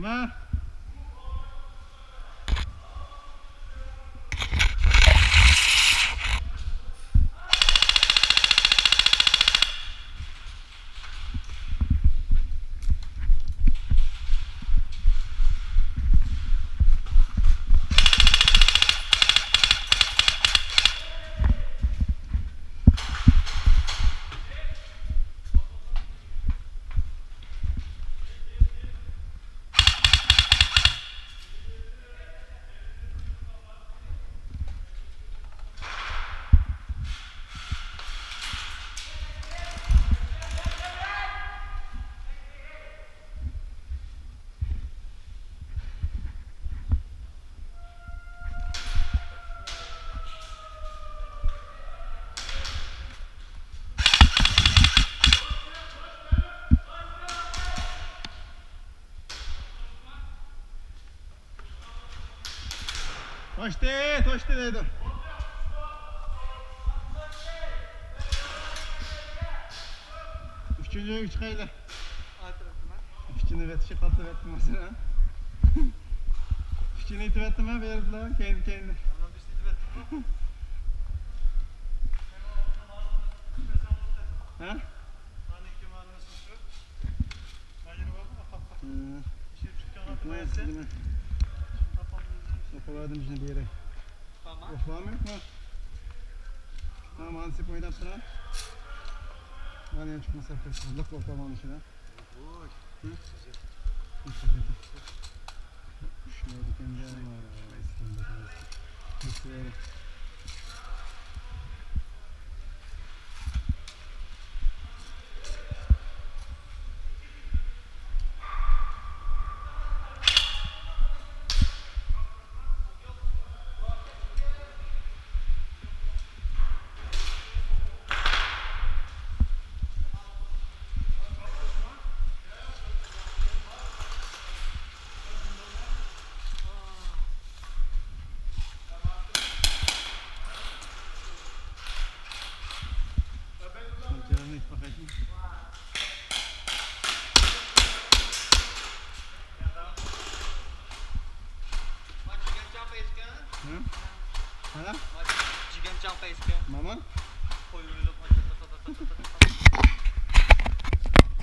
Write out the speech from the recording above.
Nima? Toshdi dedim. Üçüncü üç kayla. Üçüncü ve tişi katı verdim mesela. Üçüncü iti verdim ha verdiler kendi. Ha? Yapamadım şimdi bir yere. Var mı yok mu? Tamam ansip oynayıp sıra. Var ya çok mesafesi. Laf ortam onun içine. Hı? Şuna diken gelme var. Mana? Jigam trong face ke. Mama? Koyulib